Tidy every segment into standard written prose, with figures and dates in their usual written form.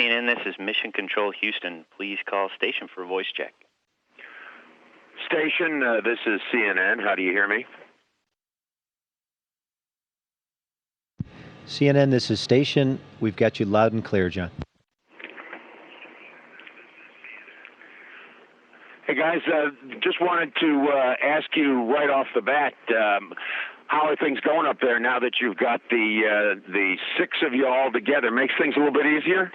CNN, this is Mission Control Houston. Please call station for voice check. Station, this is CNN. How do you hear me? CNN, this is station. We've got you loud and clear, John. Hey, guys, just wanted to ask you right off the bat, how are things going up there now that you've got the six of you all together? Makes things a little bit easier?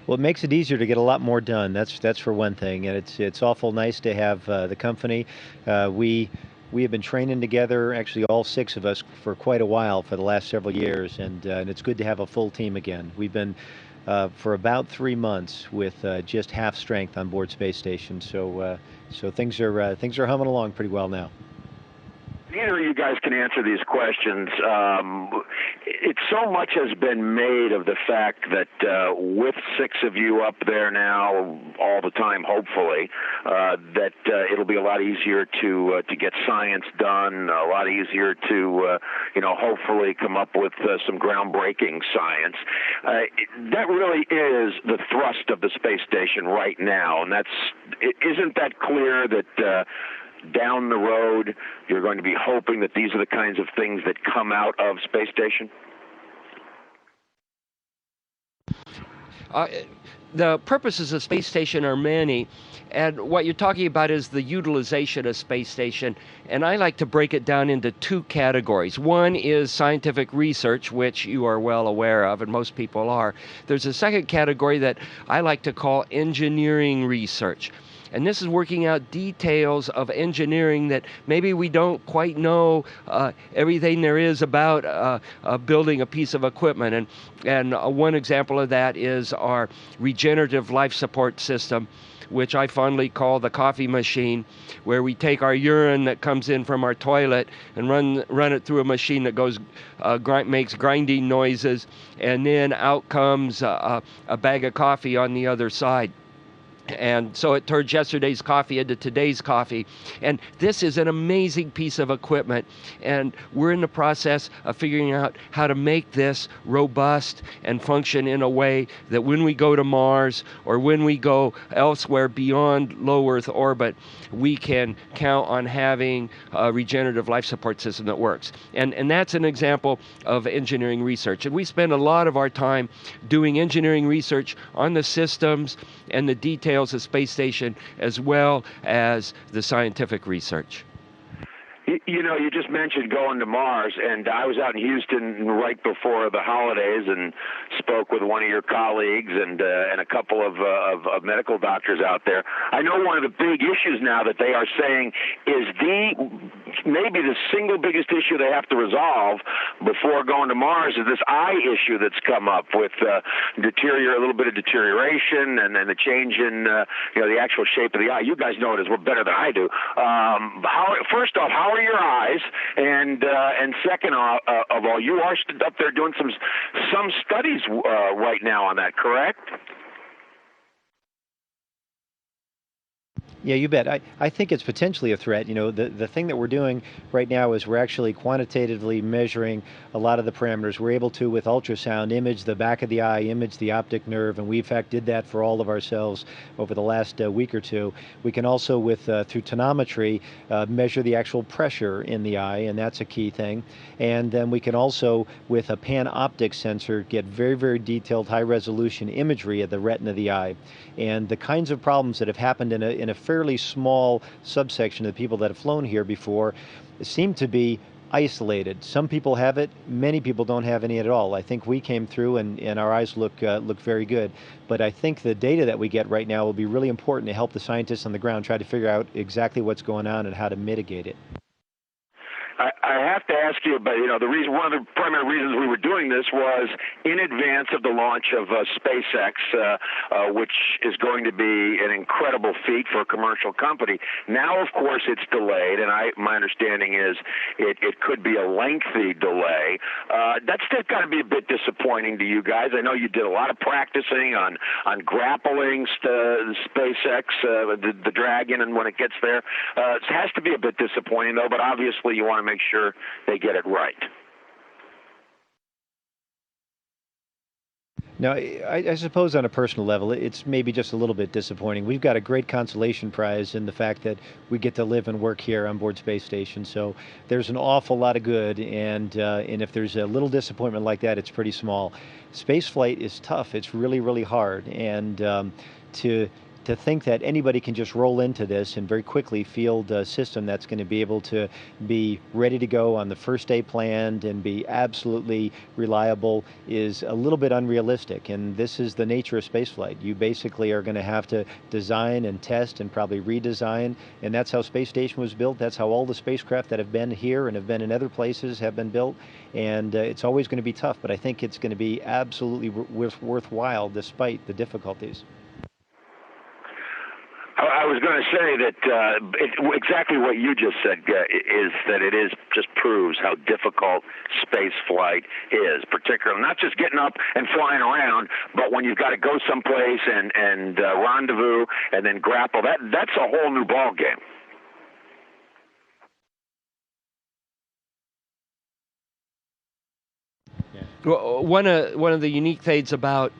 Well, it makes it easier to get a lot more done. That's for one thing, and it's awful nice to have the company. We have been training together, actually all six of us, for quite a while, for the last several years, and it's good to have a full team again. We've been for about 3 months with just half strength on board space station, so things are humming along pretty well now. Neither of you guys can answer these questions. So much has been made of the fact that with six of you up there now all the time, hopefully, that it'll be a lot easier to get science done, a lot easier to hopefully come up with some groundbreaking science. That really is the thrust of the space station right now, and isn't that clear that down the road you're going to be hoping that these are the kinds of things that come out of space station? The purposes of space station are many, and what you're talking about is the utilization of space station, and I like to break it down into two categories. One is scientific research, which you are well aware of, and most people are. There's a second category that I like to call engineering research. And this is working out details of engineering that maybe we don't quite know everything there is about building a piece of equipment. And one example of that is our regenerative life support system, which I fondly call the coffee machine, where we take our urine that comes in from our toilet and run it through a machine that goes makes grinding noises, and then out comes a bag of coffee on the other side. And so it turns yesterday's coffee into today's coffee. And this is an amazing piece of equipment. And we're in the process of figuring out how to make this robust and function in a way that when we go to Mars or when we go elsewhere beyond low Earth orbit, we can count on having a regenerative life support system that works. And that's an example of engineering research. And we spend a lot of our time doing engineering research on the systems and the details of space station, as well as the scientific research. You just mentioned going to Mars, and I was out in Houston right before the holidays and spoke with one of your colleagues and a couple of medical doctors out there. I know one of the big issues now that they are saying is maybe the single biggest issue they have to resolve before going to Mars is this eye issue that's come up with a little bit of deterioration and then the change in the actual shape of the eye. You guys know it as well better than I do. First off, how are your eyes? And second of all, you are up there doing some studies right now on that, correct? Yeah, you bet. I think it's potentially a threat. The thing that we're doing right now is we're actually quantitatively measuring a lot of the parameters. We're able to, with ultrasound, image the back of the eye, image the optic nerve, and we, in fact, did that for all of ourselves over the last week or two. We can also, through tonometry, measure the actual pressure in the eye, and that's a key thing. And then we can also, with a panoptic sensor, get very, very detailed, high-resolution imagery of the retina of the eye. And the kinds of problems that have happened in a fairly small subsection of the people that have flown here before seem to be isolated. Some people have it, many people don't have any at all. I think we came through and our eyes look very good. But I think the data that we get right now will be really important to help the scientists on the ground try to figure out exactly what's going on and how to mitigate it. I have to ask you, but one of the primary reasons we were doing this was in advance of the launch of SpaceX, which is going to be an incredible feat for a commercial company. Now, of course, it's delayed, and my understanding is it could be a lengthy delay. That's still got to be a bit disappointing to you guys. I know you did a lot of practicing on grappling SpaceX, the Dragon, and when it gets there. It has to be a bit disappointing, though, but obviously you want to make sure they get it right. Now, I suppose on a personal level, it's maybe just a little bit disappointing. We've got a great consolation prize in the fact that we get to live and work here on board Space Station. So there's an awful lot of good, and if there's a little disappointment like that, it's pretty small. Space flight is tough. It's really, really hard, and to think that anybody can just roll into this and very quickly field a system that's going to be able to be ready to go on the first day planned and be absolutely reliable is a little bit unrealistic. And this is the nature of spaceflight. You basically are going to have to design and test and probably redesign, and that's how Space Station was built. That's how all the spacecraft that have been here and have been in other places have been built. And it's always going to be tough, but I think it's going to be absolutely worthwhile despite the difficulties. I was going to say that exactly what you just said is that it just proves how difficult space flight is, particularly not just getting up and flying around, but when you've got to go someplace and rendezvous and then grapple. That's a whole new ball game. Yeah. Well, one of the unique things about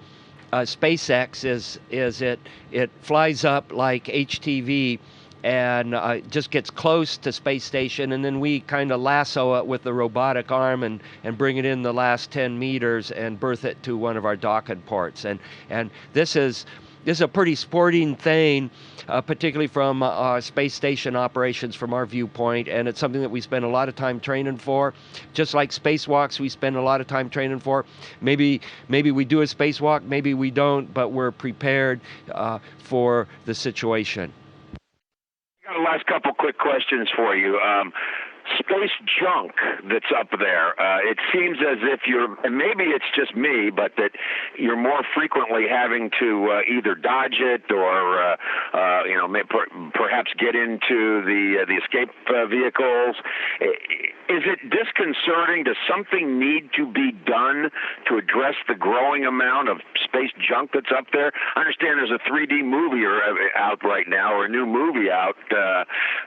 SpaceX is it flies up like HTV and just gets close to Space Station, and then we kind of lasso it with the robotic arm and bring it in the last 10 meters and berth it to one of our docking ports. And this is a pretty sporting thing, particularly from space station operations from our viewpoint, and it's something that we spend a lot of time training for. Just like spacewalks, we spend a lot of time training for. Maybe we do a spacewalk, maybe we don't, but we're prepared for the situation. I got a last couple quick questions for you. Space junk that's up there. It seems as if and maybe it's just me, but that you're more frequently having to either dodge it or, perhaps get into the escape vehicles. Is it disconcerting? Does something need to be done to address the growing amount of space junk that's up there? I understand there's a 3D movie out right now, or a new movie out,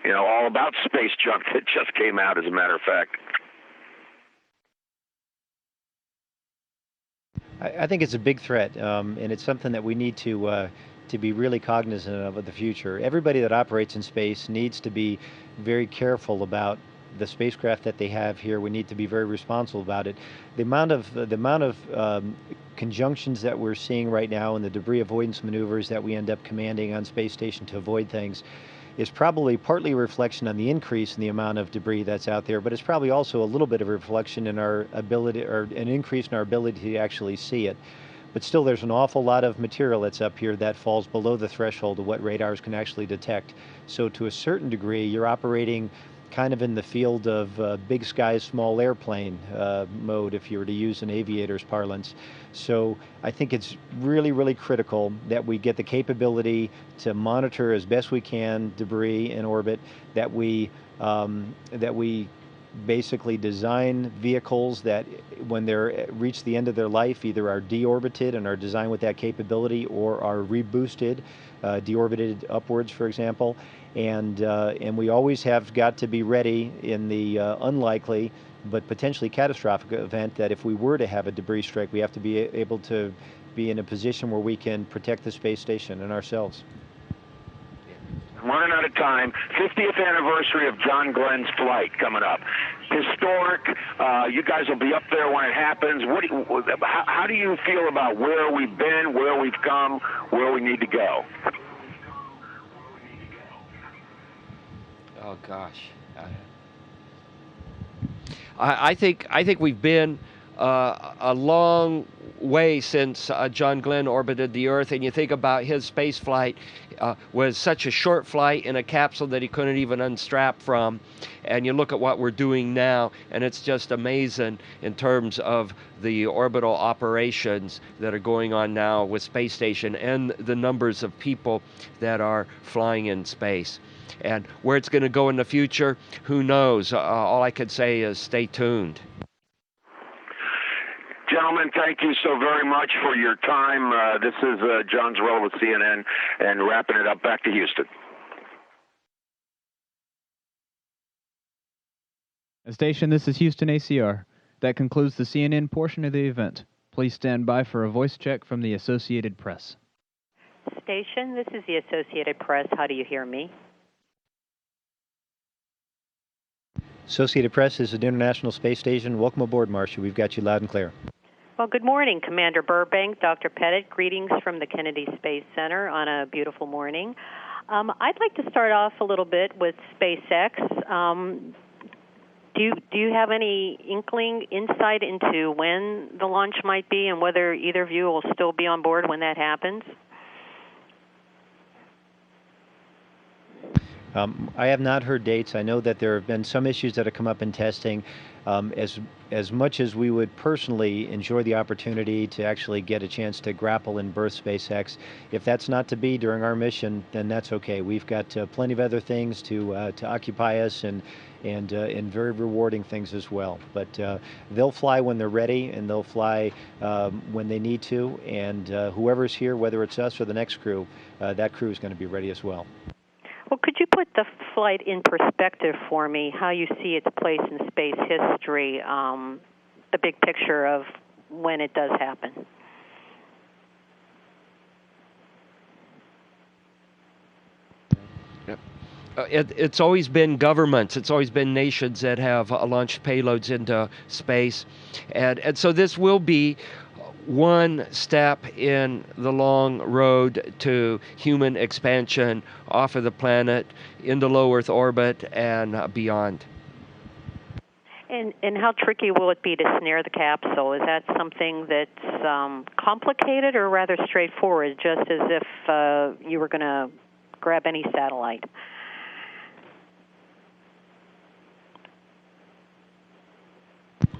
all about space junk that just came out, as a matter of fact. I think it's a big threat, and it's something that we need to be really cognizant of in the future. Everybody that operates in space needs to be very careful about the spacecraft that they have here. We need to be very responsible about it. The amount of conjunctions that we're seeing right now and the debris avoidance maneuvers that we end up commanding on Space Station to avoid things is probably partly a reflection on the increase in the amount of debris that's out there, but it's probably also a little bit of a reflection in our ability, or an increase in our ability to actually see it. But still, there's an awful lot of material that's up here that falls below the threshold of what radars can actually detect. So to a certain degree, you're operating kind of in the field of big sky, small airplane mode, if you were to use an aviator's parlance. So I think it's really, really critical that we get the capability to monitor as best we can debris in orbit, that we basically design vehicles that when they reach the end of their life either are deorbited and are designed with that capability, or are reboosted, deorbited upwards, for example. And we always have got to be ready in the unlikely but potentially catastrophic event that if we were to have a debris strike, we have to be able to be in a position where we can protect the space station and ourselves. I'm running out of time. 50th anniversary of John Glenn's flight coming up. Historic. You guys will be up there when it happens. How do you feel about where we've been, where we've come, where we need to go? Oh gosh, I think we've been a long way since John Glenn orbited the Earth, and you think about his space flight was such a short flight in a capsule that he couldn't even unstrap from, and you look at what we're doing now, and it's just amazing in terms of the orbital operations that are going on now with Space Station and the numbers of people that are flying in space. And where it's going to go in the future, who knows? All I could say is stay tuned. Gentlemen, thank you so very much for your time. This is John Zarrella with CNN, and wrapping it up. Back to Houston. Station, this is Houston ACR. That concludes the CNN portion of the event. Please stand by for a voice check from the Associated Press. Station, this is the Associated Press. How do you hear me? Associated Press is an International Space Station. Welcome aboard, Marcia. We've got you loud and clear. Well, good morning, Commander Burbank, Dr. Pettit. Greetings from the Kennedy Space Center on a beautiful morning. I'd like to start off a little bit with SpaceX. Do you have any insight into when the launch might be and whether either of you will still be on board when that happens? I have not heard dates. I know that there have been some issues that have come up in testing. As much as we would personally enjoy the opportunity to actually get a chance to grapple and berth SpaceX, if that's not to be during our mission, then that's okay. We've got plenty of other things to occupy us and very rewarding things as well. But they'll fly when they're ready, and they'll fly when they need to. And whoever's here, whether it's us or the next crew, that crew is going to be ready as well. Well, could you put the flight in perspective for me, how you see its place in space history, the big picture of when it does happen? It's always been governments, it's always been nations that have launched payloads into space. And so this will be one step in the long road to human expansion off of the planet, into low Earth orbit, and beyond. And how tricky will it be to snare the capsule? Is that something that's complicated or rather straightforward, just as if you were going to grab any satellite?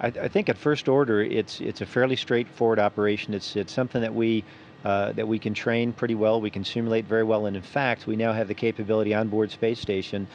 I think at first order, it's a fairly straightforward operation. It's something that we can train pretty well. We can simulate very well, and in fact, we now have the capability on board Space Station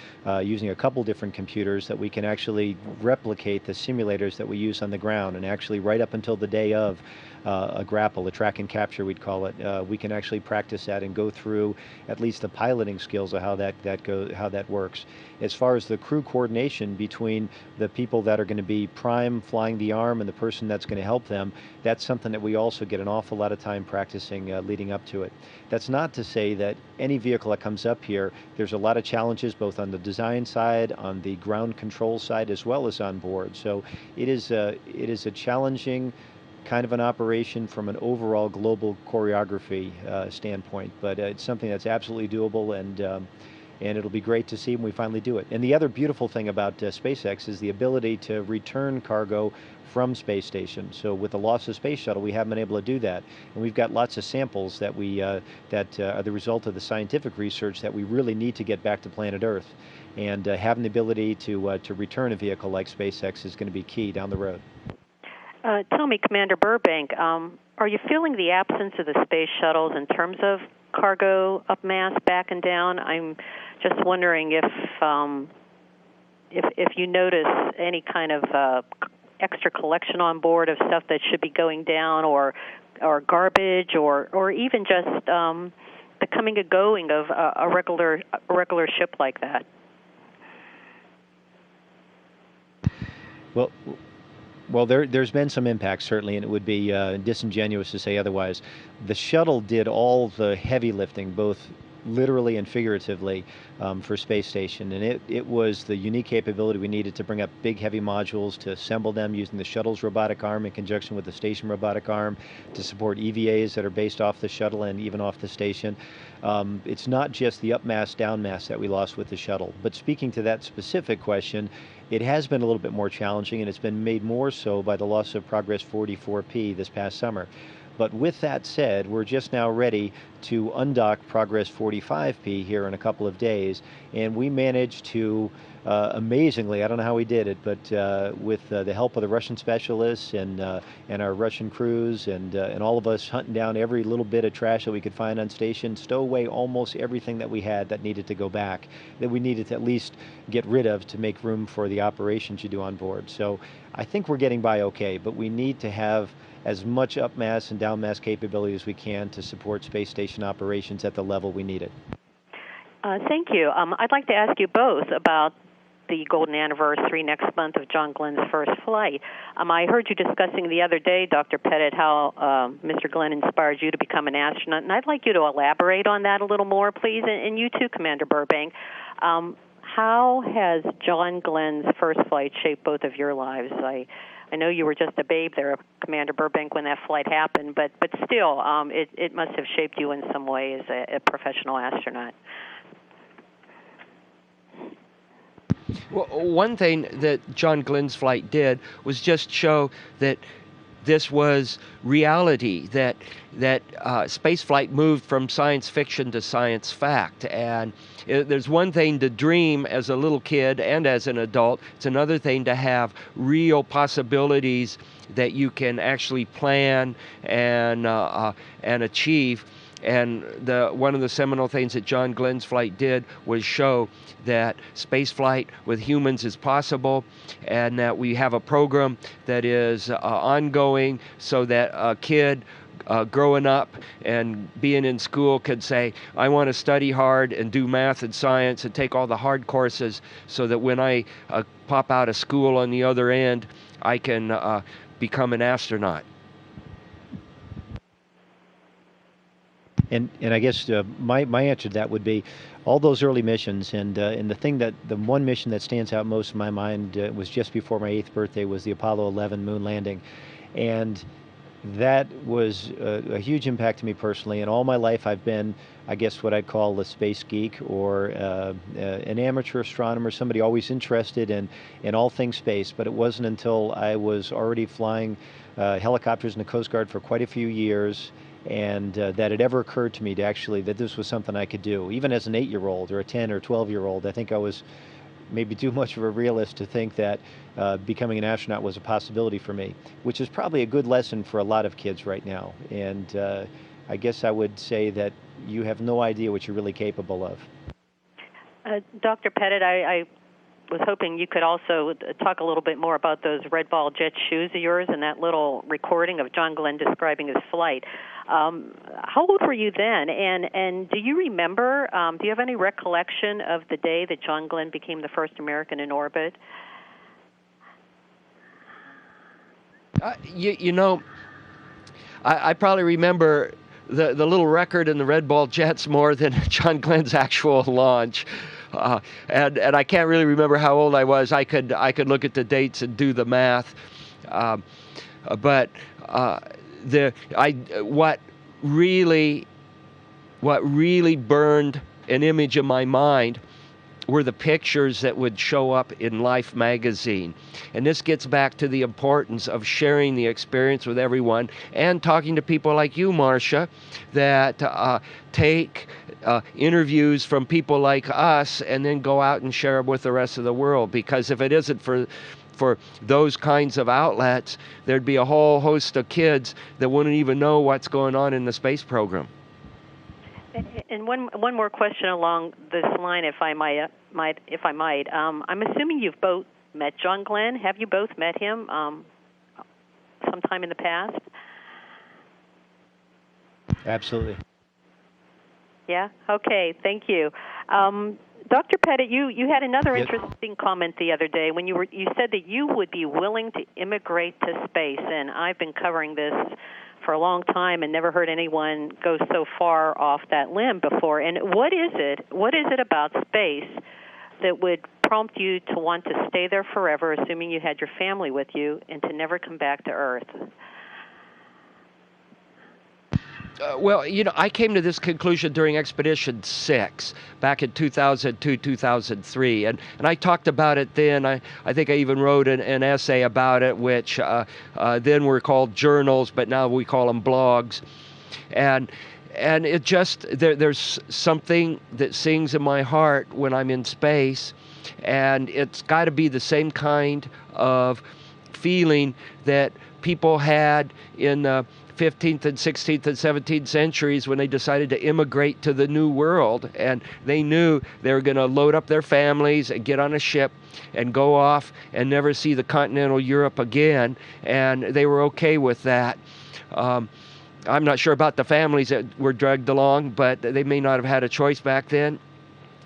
using a couple different computers that we can actually replicate the simulators that we use on the ground, and actually right up until the day of a grapple, a track and capture, we'd call it. We can actually practice that and go through at least the piloting skills of how that works. As far as the crew coordination between the people that are going to be prime flying the arm and the person that's going to help them, that's something that we also get an awful lot of time practicing leading up to it. That's not to say that any vehicle that comes up here, there's a lot of challenges both on the design side, on the ground control side, as well as on board. So it is a challenging kind of an operation from an overall global choreography standpoint, but it's something that's absolutely doable, and it'll be great to see when we finally do it. And the other beautiful thing about SpaceX is the ability to return cargo from Space Station. So with the loss of Space Shuttle, we haven't been able to do that, and we've got lots of samples that that are the result of the scientific research that we really need to get back to planet Earth. And having the ability to return a vehicle like SpaceX is going to be key down the road. Tell me, Commander Burbank, are you feeling the absence of the space shuttles in terms of cargo up mass, back and down? I'm just wondering if you notice any kind of extra collection on board of stuff that should be going down, or garbage, or even just the coming and going of a regular ship like that. Well, there's been some impact, certainly, and it would be disingenuous to say otherwise. The shuttle did all the heavy lifting, both literally and figuratively, for Space Station, and it was the unique capability we needed to bring up big, heavy modules, to assemble them using the shuttle's robotic arm in conjunction with the station robotic arm, to support EVAs that are based off the shuttle and even off the station. It's not just the up mass, down mass that we lost with the shuttle. But speaking to that specific question, it has been a little bit more challenging, and it's been made more so by the loss of Progress 44P this past summer. But with that said, we're just now ready to undock Progress 45P here in a couple of days, and we managed to, amazingly, I don't know how we did it, but with the help of the Russian specialists and our Russian crews and all of us hunting down every little bit of trash that we could find on station, stow away almost everything that we had that needed to go back, that we needed to at least get rid of to make room for the operations you do on board. So I think we're getting by okay, but we need to have as much up mass and down mass capability as we can to support space station operations at the level we need it. Thank you. I'd like to ask you both about the golden anniversary next month of John Glenn's first flight. I heard you discussing the other day, Dr. Pettit, how Mr. Glenn inspired you to become an astronaut, and I'd like you to elaborate on that a little more, please, and you too, Commander Burbank. How has John Glenn's first flight shaped both of your lives? I know you were just a babe there, Commander Burbank, when that flight happened, but still, it must have shaped you in some way as a professional astronaut. Well, one thing that John Glenn's flight did was just show that this was reality, that space flight moved from science fiction to science fact. And there's one thing to dream as a little kid and as an adult. It's another thing to have real possibilities that you can actually plan and achieve. And one of the seminal things that John Glenn's flight did was show that space flight with humans is possible, and that we have a program that is ongoing, so that a kid growing up and being in school could say, I want to study hard and do math and science and take all the hard courses, so that when I pop out of school on the other end, I can become an astronaut. And I guess my answer to that would be all those early missions, and the one mission that stands out most in my mind was just before my 8th birthday, was the Apollo 11 moon landing, and that was a huge impact to me personally. And all my life I've been, I guess, what I'd call a space geek, or an amateur astronomer, somebody always interested in all things space. But it wasn't until I was already flying helicopters in the Coast Guard for quite a few years, and that it ever occurred to me that this was something I could do. Even as an 8-year-old or a 10 or 12-year-old, I think I was maybe too much of a realist to think that becoming an astronaut was a possibility for me, which is probably a good lesson for a lot of kids right now. And I guess I would say that you have no idea what you're really capable of. Dr. Pettit, I was hoping you could also talk a little bit more about those red ball jet shoes of yours and that little recording of John Glenn describing his flight. How old were you then? And do you remember, do you have any recollection of the day that John Glenn became the first American in orbit? I probably remember the little record in the red ball jets more than John Glenn's actual launch. And I can't really remember how old I was. I could look at the dates and do the math. But what really burned an image in my mind were the pictures that would show up in Life magazine. And this gets back to the importance of sharing the experience with everyone and talking to people like you, Marcia, that take interviews from people like us and then go out and share them with the rest of the world. Because if it isn't for those kinds of outlets, there'd be a whole host of kids that wouldn't even know what's going on in the space program. And one more question along this line, if I might. I'm assuming you've both met John Glenn. Have you both met him sometime in the past? Absolutely. Yeah? Okay, thank you. Dr. Pettit, you had another interesting comment the other day when you said that you would be willing to immigrate to space, and I've been covering this for a long time and never heard anyone go so far off that limb before. And what is it about space that would prompt you to want to stay there forever, assuming you had your family with you, and to never come back to Earth? Well, I came to this conclusion during Expedition 6 back in 2002, 2003, and I talked about it then. I think I even wrote an essay about it, which then were called journals, but now we call them blogs. And it just, there's something that sings in my heart when I'm in space, and it's got to be the same kind of feeling that people had in the 15th and 16th and 17th centuries when they decided to immigrate to the New World, and they knew they were going to load up their families and get on a ship and go off and never see the continental Europe again, and they were okay with that. I'm not sure about the families that were dragged along, but they may not have had a choice back then.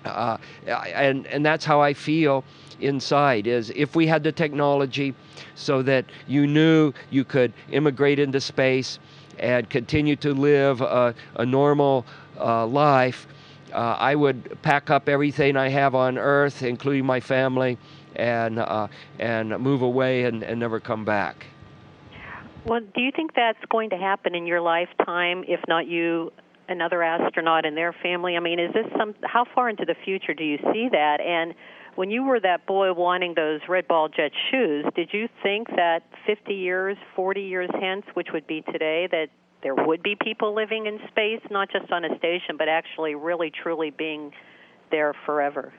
And that's how I feel inside is if we had the technology so that you knew you could immigrate into space and continue to live a normal life, I would pack up everything I have on Earth, including my family, and move away and never come back. Well, do you think that's going to happen in your lifetime, if not you, another astronaut and their family? I mean, is this how far into the future do you see that? And when you were that boy wanting those red ball jet shoes, did you think that 50 years, 40 years hence, which would be today, that there would be people living in space, not just on a station, but actually really, truly being there forever?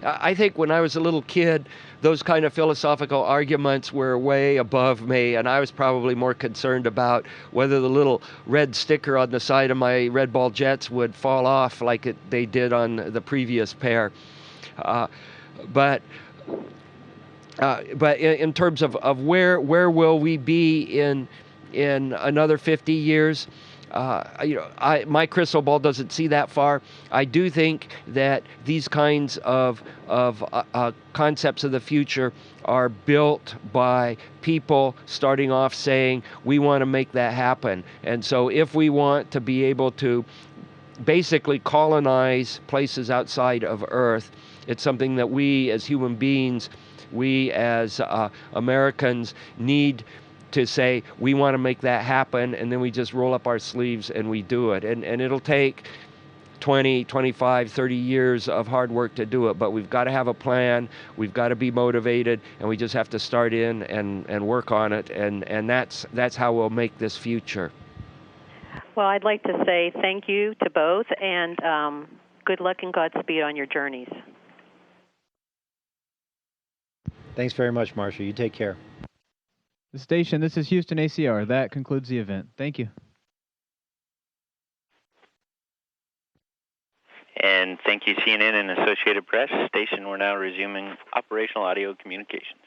I think when I was a little kid, those kind of philosophical arguments were way above me, and I was probably more concerned about whether the little red sticker on the side of my red ball jets would fall off like they did on the previous pair. But in terms of where will we be in another 50 years, my crystal ball doesn't see that far. I do think that these kinds of concepts of the future are built by people starting off saying, we want to make that happen. And so if we want to be able to basically colonize places outside of Earth, it's something that we as human beings, we as Americans need to say, we want to make that happen, and then we just roll up our sleeves and we do it. And it'll take 20, 25, 30 years of hard work to do it, but we've got to have a plan, we've got to be motivated, and we just have to start in and work on it, and that's how we'll make this future. Well, I'd like to say thank you to both, and good luck and Godspeed on your journeys. Thanks very much, Marcia. You take care. The station, this is Houston ACR. That concludes the event. Thank you. And thank you, CNN and Associated Press. Station, we're now resuming operational audio communications.